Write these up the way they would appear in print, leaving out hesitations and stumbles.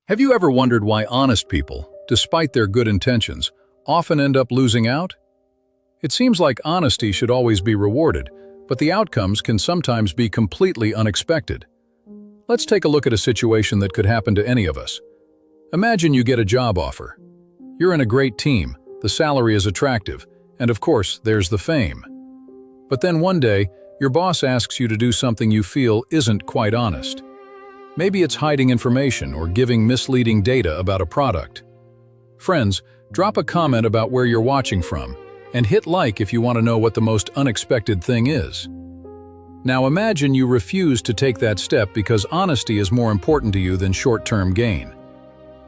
Have you ever wondered why honest people, despite their good intentions, often end up losing out? It seems like honesty should always be rewarded, but the outcomes can sometimes be completely unexpected. Let's take a look at a situation that could happen to any of us. Imagine you get a job offer. You're in a great team, the salary is attractive, and of course, there's the fame. But then one day, your boss asks you to do something you feel isn't quite honest. Maybe it's hiding information or giving misleading data about a product. Friends, drop a comment about where you're watching from, and hit like if you want to know what the most unexpected thing is. Now imagine you refuse to take that step because honesty is more important to you than short-term gain.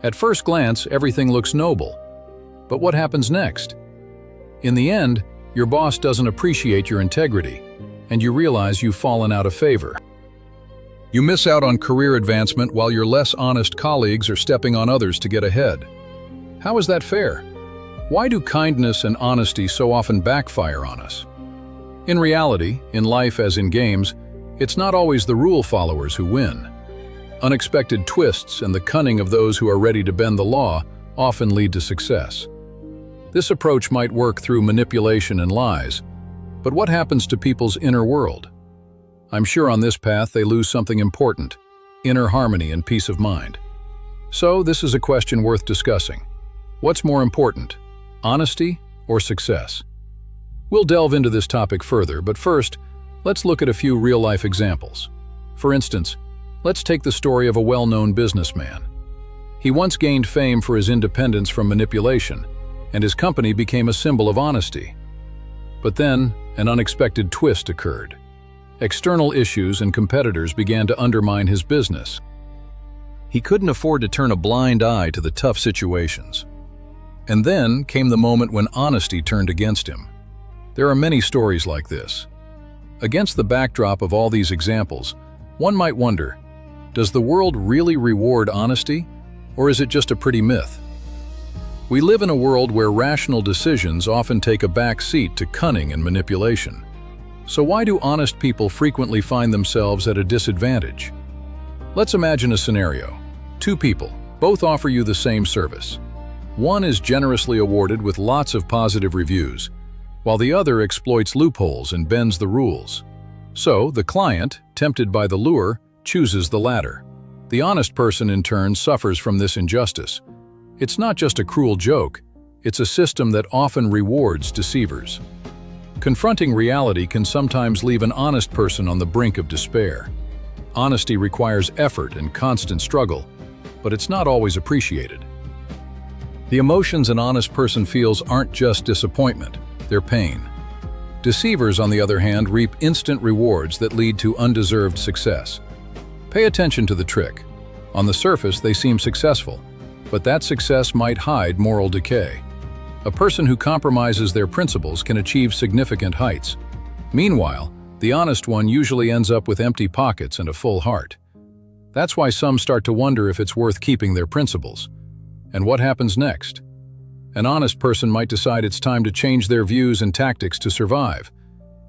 At first glance, everything looks noble. But what happens next? In the end, your boss doesn't appreciate your integrity, and you realize you've fallen out of favor. You miss out on career advancement while your less honest colleagues are stepping on others to get ahead. How is that fair? Why do kindness and honesty so often backfire on us? In reality, in life as in games, it's not always the rule followers who win. Unexpected twists and the cunning of those who are ready to bend the law often lead to success. This approach might work through manipulation and lies, but what happens to people's inner world? I'm sure on this path they lose something important: inner harmony and peace of mind. So this is a question worth discussing. What's more important, honesty or success? We'll delve into this topic further, but first, let's look at a few real-life examples. For instance, let's take the story of a well-known businessman. He once gained fame for his independence from manipulation, and his company became a symbol of honesty. But then, an unexpected twist occurred. External issues and competitors began to undermine his business. He couldn't afford to turn a blind eye to the tough situations. And then came the moment when honesty turned against him. There are many stories like this. Against the backdrop of all these examples, one might wonder, does the world really reward honesty, or is it just a pretty myth? We live in a world where rational decisions often take a back seat to cunning and manipulation. So why do honest people frequently find themselves at a disadvantage? Let's imagine a scenario. Two people, both offer you the same service. One is generously awarded with lots of positive reviews, while the other exploits loopholes and bends the rules. So, the client, tempted by the lure, chooses the latter. The honest person, in turn, suffers from this injustice. It's not just a cruel joke, it's a system that often rewards deceivers. Confronting reality can sometimes leave an honest person on the brink of despair. Honesty requires effort and constant struggle, but it's not always appreciated. The emotions an honest person feels aren't just disappointment, they're pain. Deceivers, on the other hand, reap instant rewards that lead to undeserved success. Pay attention to the trick. On the surface, they seem successful, but that success might hide moral decay. A person who compromises their principles can achieve significant heights. Meanwhile, the honest one usually ends up with empty pockets and a full heart. That's why some start to wonder if it's worth keeping their principles. And what happens next? An honest person might decide it's time to change their views and tactics to survive.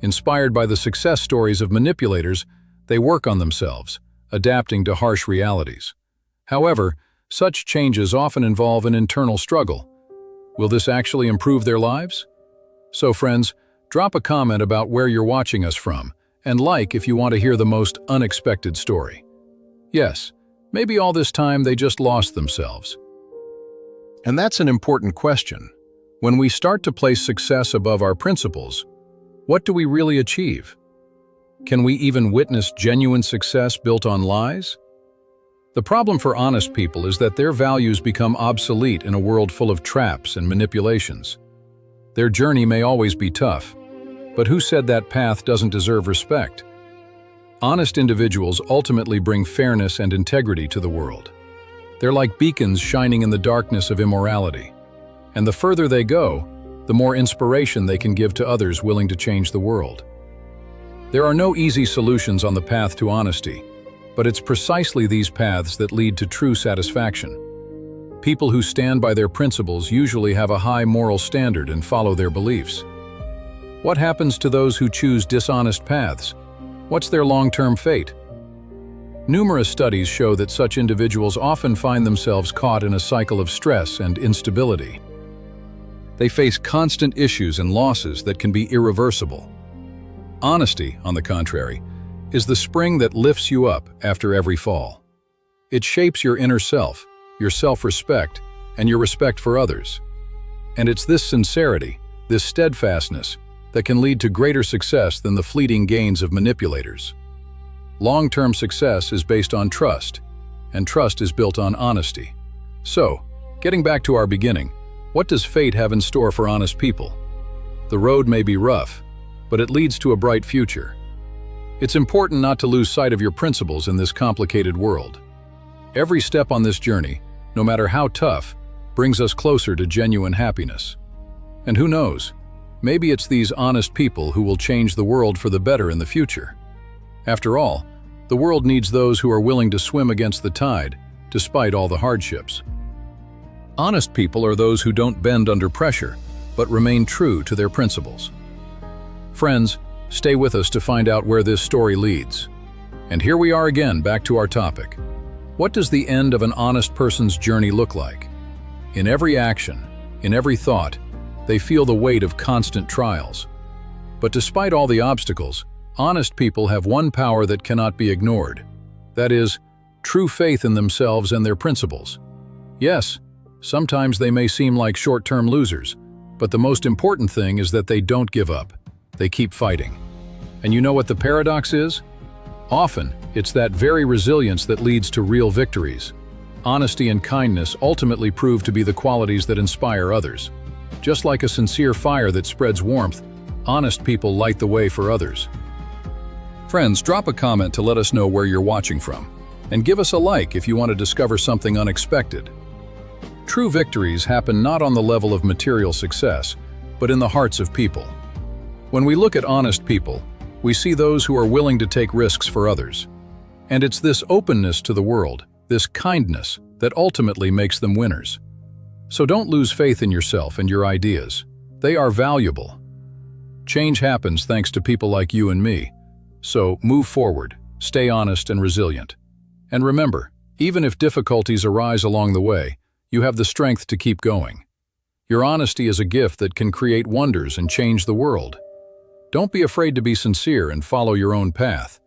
Inspired by the success stories of manipulators, they work on themselves, adapting to harsh realities. However, such changes often involve an internal struggle. Will this actually improve their lives? So friends, drop a comment about where you're watching us from, and like if you want to hear the most unexpected story. Yes, maybe all this time they just lost themselves. And that's an important question. When we start to place success above our principles, what do we really achieve? Can we even witness genuine success built on lies? The problem for honest people is that their values become obsolete in a world full of traps and manipulations. Their journey may always be tough, but who said that path doesn't deserve respect? Honest individuals ultimately bring fairness and integrity to the world. They're like beacons shining in the darkness of immorality. And the further they go, the more inspiration they can give to others willing to change the world. There are no easy solutions on the path to honesty, but it's precisely these paths that lead to true satisfaction. People who stand by their principles usually have a high moral standard and follow their beliefs. What happens to those who choose dishonest paths? What's their long-term fate? Numerous studies show that such individuals often find themselves caught in a cycle of stress and instability. They face constant issues and losses that can be irreversible. Honesty, on the contrary, is the spring that lifts you up after every fall. It shapes your inner self, your self-respect, and your respect for others. And it's this sincerity, this steadfastness, that can lead to greater success than the fleeting gains of manipulators. Long-term success is based on trust, and trust is built on honesty. So, getting back to our beginning, what does fate have in store for honest people? The road may be rough, but it leads to a bright future. It's important not to lose sight of your principles in this complicated world. Every step on this journey, no matter how tough, brings us closer to genuine happiness. And who knows, maybe it's these honest people who will change the world for the better in the future. After all, the world needs those who are willing to swim against the tide, despite all the hardships. Honest people are those who don't bend under pressure, but remain true to their principles. Friends, stay with us to find out where this story leads. And here we are again, back to our topic. What does the end of an honest person's journey look like? In every action, in every thought, they feel the weight of constant trials. But despite all the obstacles, honest people have one power that cannot be ignored. That is, true faith in themselves and their principles. Yes, sometimes they may seem like short-term losers, but the most important thing is that they don't give up. They keep fighting. And you know what the paradox is? Often, it's that very resilience that leads to real victories. Honesty and kindness ultimately prove to be the qualities that inspire others. Just like a sincere fire that spreads warmth, honest people light the way for others. Friends, drop a comment to let us know where you're watching from, and give us a like if you want to discover something unexpected. True victories happen not on the level of material success, but in the hearts of people. When we look at honest people, we see those who are willing to take risks for others. And it's this openness to the world, this kindness, that ultimately makes them winners. So don't lose faith in yourself and your ideas. They are valuable. Change happens thanks to people like you and me. So move forward, stay honest and resilient. And remember, even if difficulties arise along the way, you have the strength to keep going. Your honesty is a gift that can create wonders and change the world. Don't be afraid to be sincere and follow your own path.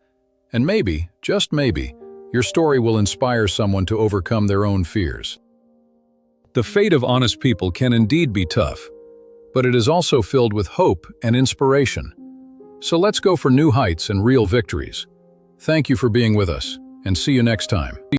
And maybe, just maybe, your story will inspire someone to overcome their own fears. The fate of honest people can indeed be tough, but it is also filled with hope and inspiration. So let's go for new heights and real victories. Thank you for being with us, and see you next time.